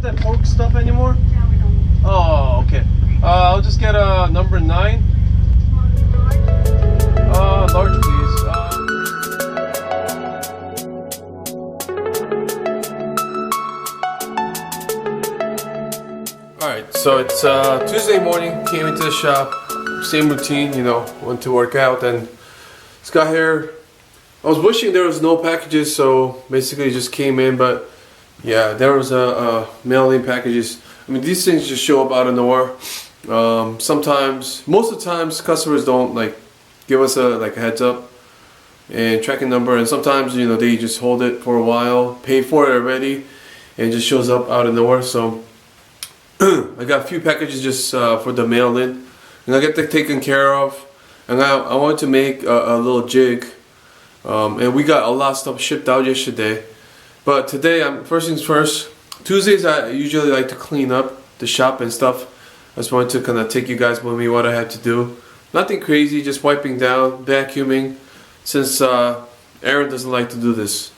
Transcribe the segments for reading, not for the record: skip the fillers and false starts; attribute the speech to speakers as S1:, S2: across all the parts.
S1: that pork stuff anymore?
S2: Yeah, we don't.
S1: Oh, okay. I'll just get a number 9. Large, please. Alright, so it's Tuesday morning. Came into the shop. Same routine, you know. Went to work out and just got here. I was wishing there was no packages, so basically just came in, but yeah, there was a mail-in packages. I mean, these things just show up out of nowhere. Sometimes, most of the times, customers don't like give us a heads up and tracking number, and sometimes, you know, they just hold it for a while, pay for it already, and it just shows up out of nowhere. So I got a few packages just for the mail-in, and I get that taken care of. And I wanted to make a little jig, and we got a lot of stuff shipped out yesterday. But today, first things first. Tuesdays I usually like to clean up the shop and stuff. I just wanted to kind of take you guys with me what I had to do. Nothing crazy, just wiping down, vacuuming, since Aaron doesn't like to do this.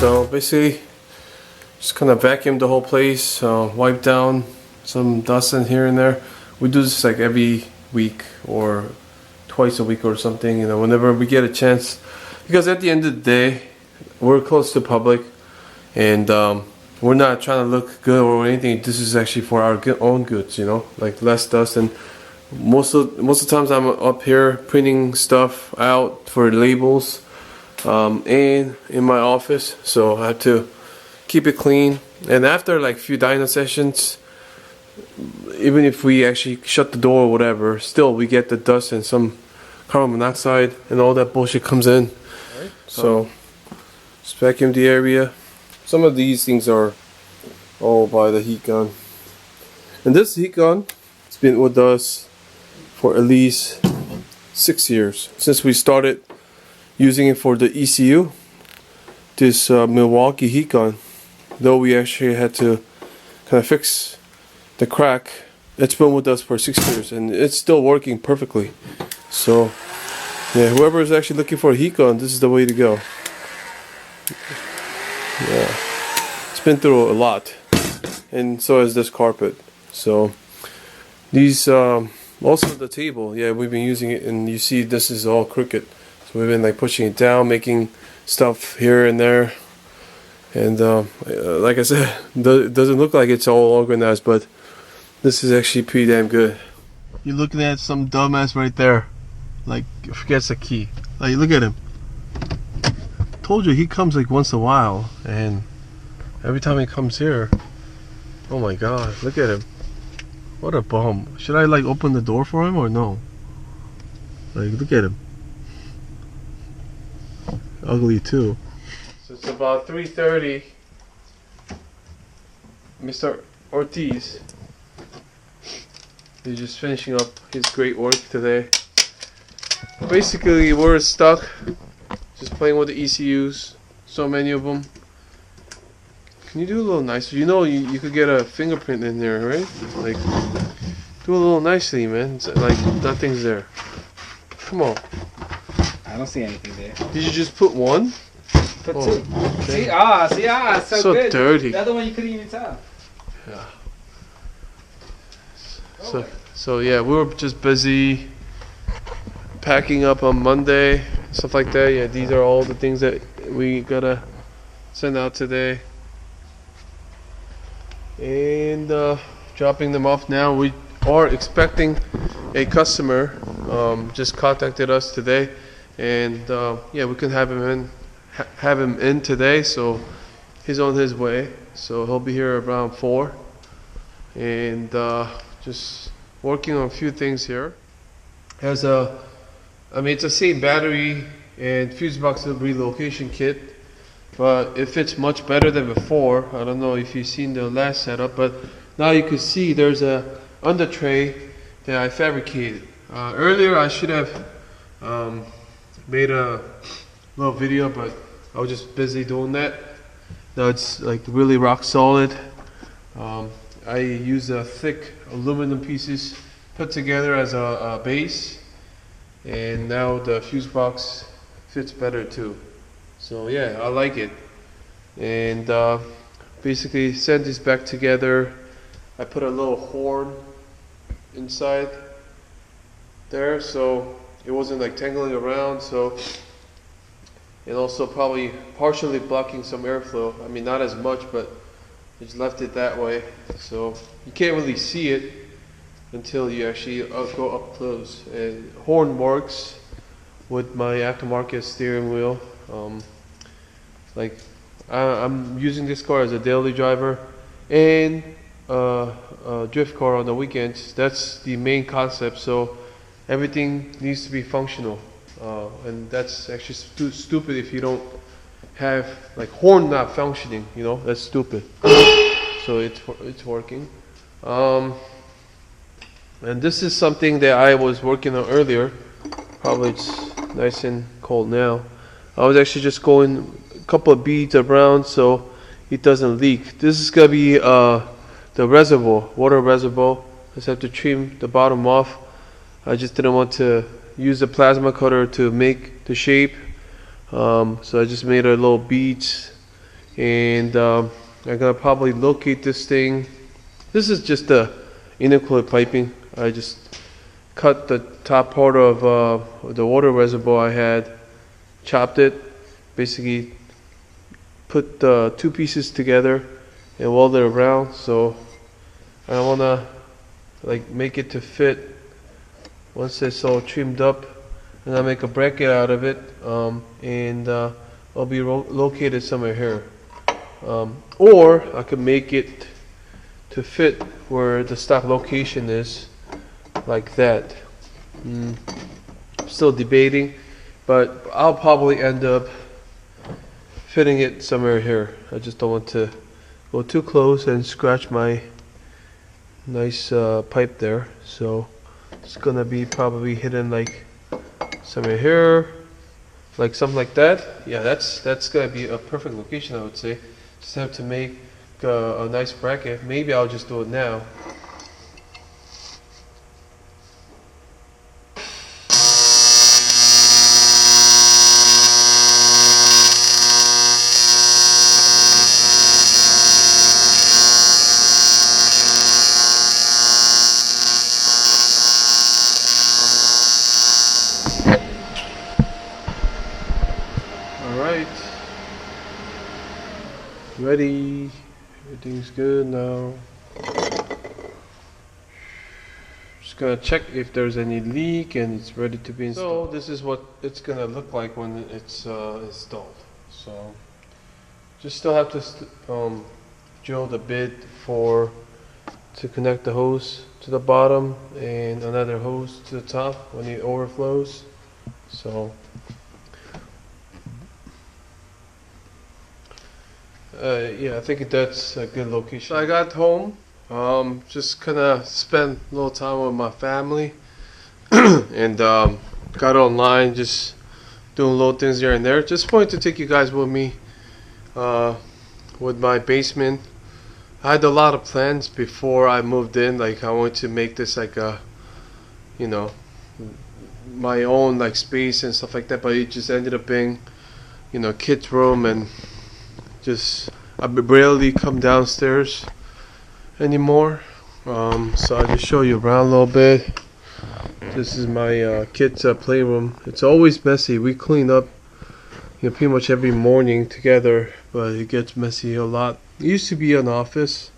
S1: So basically, just kind of vacuum the whole place, wipe down some dust in here and there. We do this like every week or twice a week or something, you know, whenever we get a chance. Because at the end of the day, we're close to public, and we're not trying to look good or anything. This is actually for our own goods, you know, like less dust. And most of the times I'm up here printing stuff out for labels. And in my office, so I have to keep it clean. And after like few dyno sessions, even if we actually shut the door or whatever, still we get the dust and some carbon monoxide and all that bullshit comes in. Right. So just vacuum the area. Some of these things are all by the heat gun, and this heat gun has been with us for at least 6 years since we started using it for the ECU, this Milwaukee heat gun. Though we actually had to kind of fix the crack, it's been with us for 6 years and it's still working perfectly. So yeah, whoever is actually looking for a heat gun, this is the way to go. Yeah, it's been through a lot, and so has this carpet. So these also the table, yeah, we've been using it, and you see this is all crooked. We've been like pushing it down, making stuff here and there, and like I said, it doesn't look like it's all organized, but this is actually pretty damn good. You're looking at some dumbass right there, like forgets the key. Like look at him. Told you he comes like once in a while, and every time he comes here, oh my god, look at him. What a bum. Should I like open the door for him or no? Like look at him. Ugly too. So it's about 3:30. Mr. Ortiz, he's just finishing up his great work today. Basically, we're stuck just playing with the ECUs. So many of them. Can you do a little nicer? You know, you could get a fingerprint in there, right? Like, do a little nicely, man. It's like nothing's there. Come on.
S3: I don't see anything there.
S1: Did you just put one?
S3: Put two.
S1: Okay.
S3: See, it's so good.
S1: Dirty.
S3: The other one you couldn't even tell.
S1: Yeah. So yeah, we were just busy packing up on Monday, stuff like that. Yeah, these are all the things that we gotta sent out today, and dropping them off now. We are expecting a customer. Just contacted us today, and yeah, we can have him in today. So he's on his way. So he'll be here around 4, and just working on a few things here. Has it's the same battery and fuse box relocation kit, but it fits much better than before. I don't know if you've seen the last setup, but now you can see there's a under tray that I fabricated. Earlier I should have made a little video, but I was just busy doing that. Now it's like really rock solid. I use thick aluminum pieces put together as a base, and now the fuse box fits better too. So yeah, I like it. And basically send this back together. I put a little horn inside there, so it wasn't like tangling around. So, and also probably partially blocking some airflow. I mean, not as much, but just left it that way, so you can't really see it until you actually go up close. And horn works with my aftermarket steering wheel. Like I'm using this car as a daily driver and a drift car on the weekends. That's the main concept. So everything needs to be functional, and that's actually stupid if you don't have like horn not functioning. You know, that's stupid. So it's working. And this is something that I was working on earlier. Probably it's nice and cold now. I was actually just going a couple of beads around so it doesn't leak. This is gonna be the reservoir, water reservoir. I just have to trim the bottom off. I just didn't want to use the plasma cutter to make the shape, so I just made a little beads, and I'm gonna probably locate this thing. This is just the intercooler piping. I just cut the top part of the water reservoir I had, chopped it, basically put the two pieces together and weld it around. So I wanna like make it to fit. Once it's all trimmed up, and I make a bracket out of it, and I'll be located somewhere here, or I could make it to fit where the stock location is, like that. Still debating, but I'll probably end up fitting it somewhere here. I just don't want to go too close and scratch my nice pipe there. So it's gonna be probably hidden like somewhere here, like something like that. Yeah, that's gonna be a perfect location, I would say. Just have to make a nice bracket. Maybe I'll just do it now. Alright, ready. Everything's good now. Just gonna check if there's any leak and it's ready to be installed. So this is what it's gonna look like when it's installed. So just still have to drill the bit to connect the hose to the bottom and another hose to the top when it overflows. So yeah, I think that's a good location. So I got home, just kinda spent a little time with my family, and got online, just doing little things here and there. Just wanted to take you guys with me with my basement. I had a lot of plans before I moved in. Like I wanted to make this like a, you know, my own like space and stuff like that, but it just ended up being, you know, kids' room, and just I barely come downstairs anymore. So I'll just show you around a little bit. This is my kids' playroom. It's always messy. We clean up, pretty much every morning together, but it gets messy a lot. It used to be an office.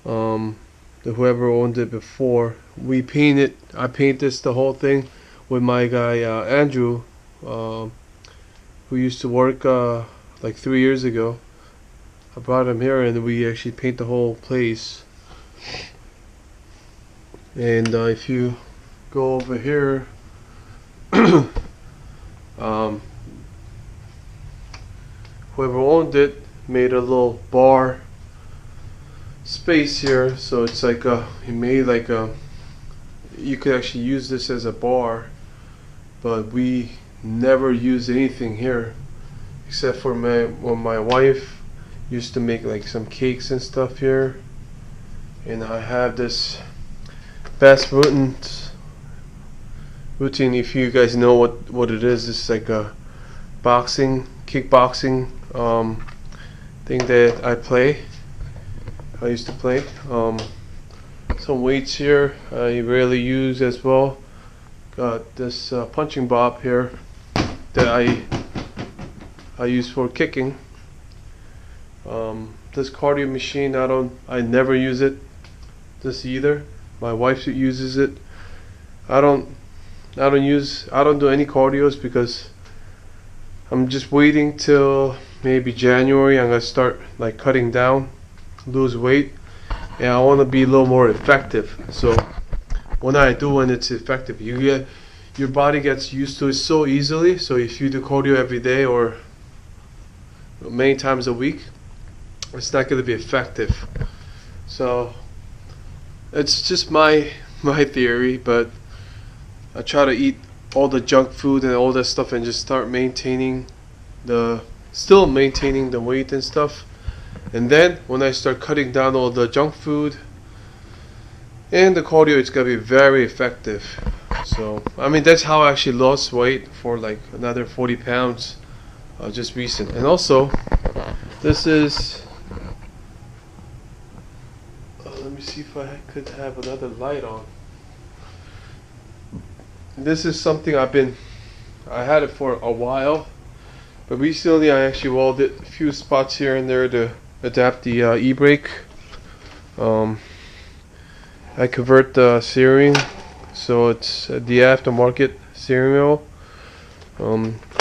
S1: Whoever owned it before, I paint this the whole thing with my guy Andrew, who used to work like 3 years ago. I brought him here and we actually paint the whole place. And if you go over here, whoever owned it made a little bar space here, so it's like he made like you could actually use this as a bar, but we never use anything here except for when my wife used to make like some cakes and stuff here. And I have this fast routine, if you guys know what it is. It's like a kickboxing thing that I used to play. Some weights here I rarely use as well. Got this punching bob here that I use for kicking. This cardio machine, I never use it. This either. My wife uses it. I don't do any cardios because I'm just waiting till maybe January. I'm gonna start like cutting down, lose weight, and I want to be a little more effective. So when it's effective, your body gets used to it so easily. So if you do cardio every day or many times a week, it's not going to be effective. So it's just my theory, but I try to eat all the junk food and all that stuff and just start still maintaining the weight and stuff. And then when I start cutting down all the junk food and the cardio, it's gonna be very effective. So I mean, that's how I actually lost weight for like another 40 pounds just recent. And also this is let me see if I could have another light on. This is something I had it for a while, but recently I actually welded a few spots here and there to adapt the e-brake. I convert the steering, so it's the aftermarket steering wheel.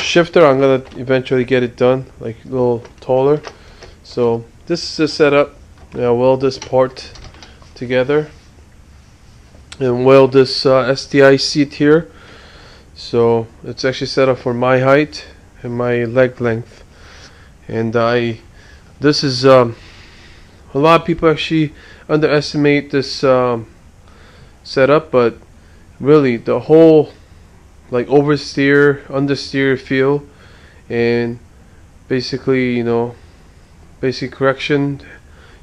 S1: Shifter, I'm gonna eventually get it done, like a little taller. So this is the setup. Weld this part together and weld this STI seat here. So it's actually set up for my height and my leg length. And this is a lot of people actually underestimate this setup, but really the whole like oversteer, understeer feel, and basically basic correction,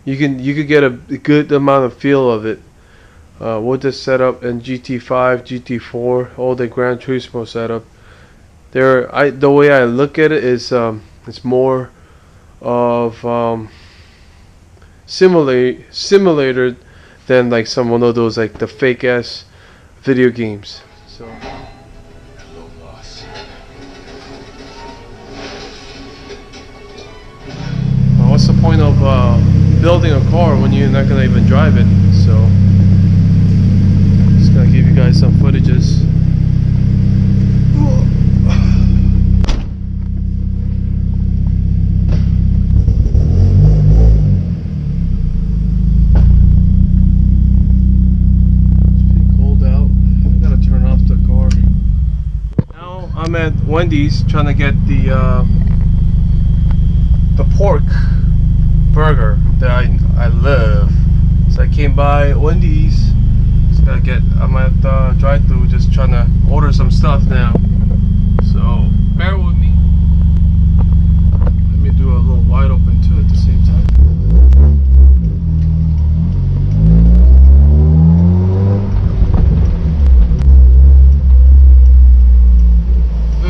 S1: you could get a good amount of feel of it with this setup and GT5, GT4, all the Gran Turismo setup. The way I look at it is it's more of simulator than like one of those like the fake ass video games. So what's the point of building a car when you're not gonna even drive it? So just gonna give you guys some footages. I'm at Wendy's trying to get the pork burger that I love. So I came by Wendy's. I'm at the drive-thru just trying to order some stuff now. So bear with me. Let me do a little wide open too at the same time.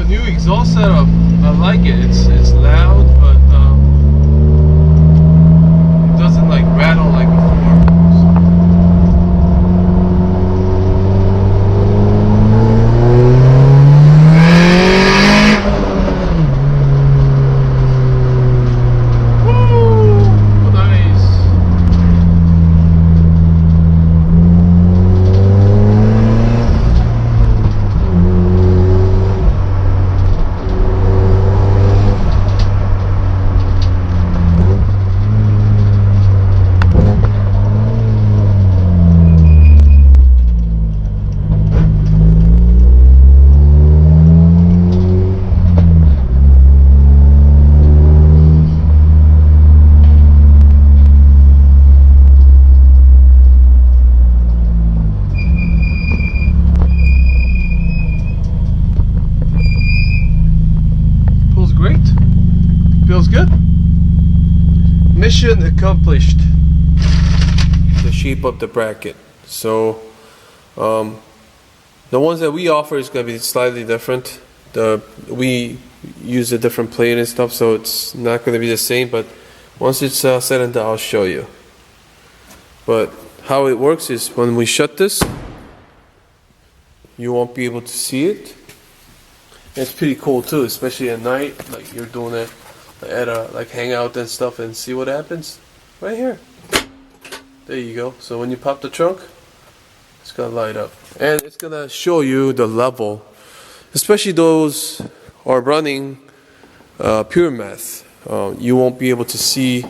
S1: New exhaust setup, I like it. It's loud, but it doesn't like rattle like before. Feels good. Mission accomplished. The shape of the bracket. So the ones that we offer is going to be slightly different. We use a different plate and stuff, so it's not going to be the same, but once it's set and done, I'll show you. But how it works is when we shut this, you won't be able to see it. It's pretty cool too, especially at night, like you're doing it at a like hangout and stuff, and see what happens right here. There you go. So when you pop the trunk, it's gonna light up, and it's gonna show you the level, especially those are running pure meth. You won't be able to see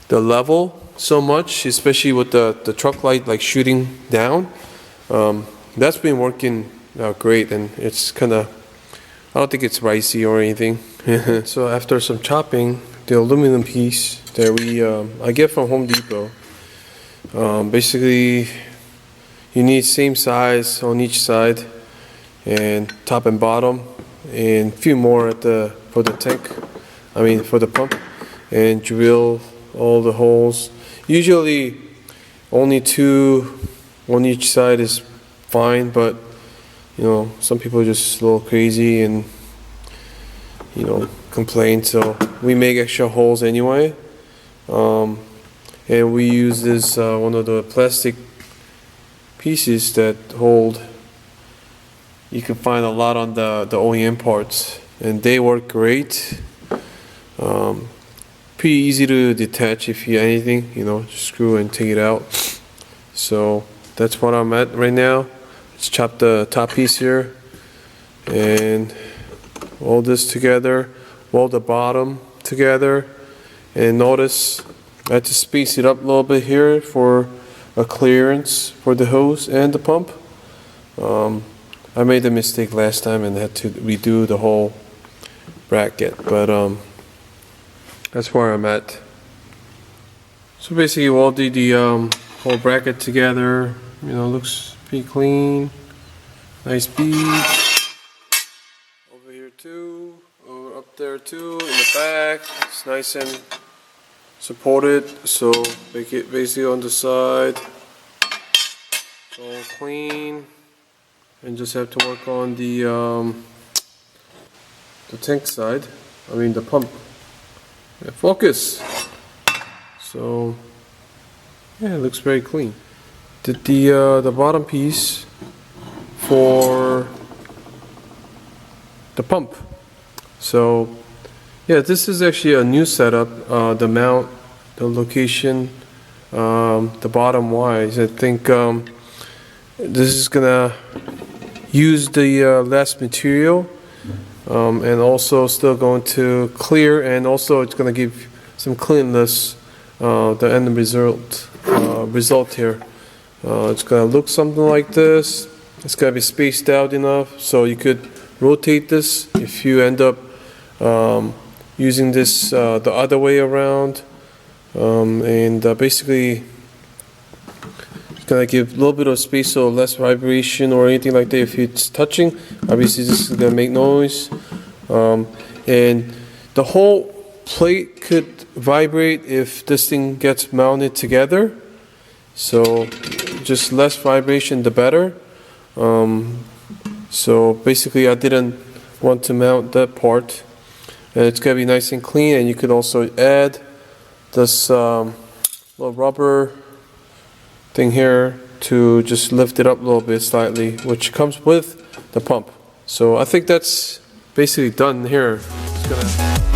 S1: the level so much, especially with the truck light like shooting down. That's been working great, and it's kind of, I don't think it's ricey or anything. So after some chopping, the aluminum piece that I get from Home Depot, basically you need same size on each side, and top and bottom, and a few more for the tank, for the pump, and drill all the holes. Usually only 2 on each side is fine, but some people are just a little crazy and complain, so we make extra holes anyway. And we use this one of the plastic pieces that hold, you can find a lot on the OEM parts, and they work great. Pretty easy to detach if you anything, just screw and take it out. So that's what I'm at right now. Let's chop the top piece here and all this together, weld the bottom together, and notice I had to space it up a little bit here for a clearance for the hose and the pump. I made a mistake last time and had to redo the whole bracket, but that's where I'm at. So basically welded the whole bracket together. Looks pretty clean. Nice beads. Over here too. Over up there too. In the back. It's nice and supported. So make it basically on the side. It's all clean. And just have to work on the tank side. The pump. Yeah, focus. So yeah, it looks very clean. Did the bottom piece for the pump. So yeah, this is actually a new setup. The mount, the location, the bottom wise. I think this is gonna use the less material, and also still going to clear, and also it's gonna give some cleanness. The end result here. It's gonna look something like this. It's gotta be spaced out enough so you could rotate this if you end up using this the other way around, and basically it's gonna give a little bit of space so less vibration or anything like that if it's touching. Obviously this is gonna make noise, and the whole plate could vibrate if this thing gets mounted together. So just less vibration the better. So basically I didn't want to mount that part, and it's gonna be nice and clean. And you could also add this little rubber thing here to just lift it up a little bit slightly, which comes with the pump. So I think that's basically done here. It's gonna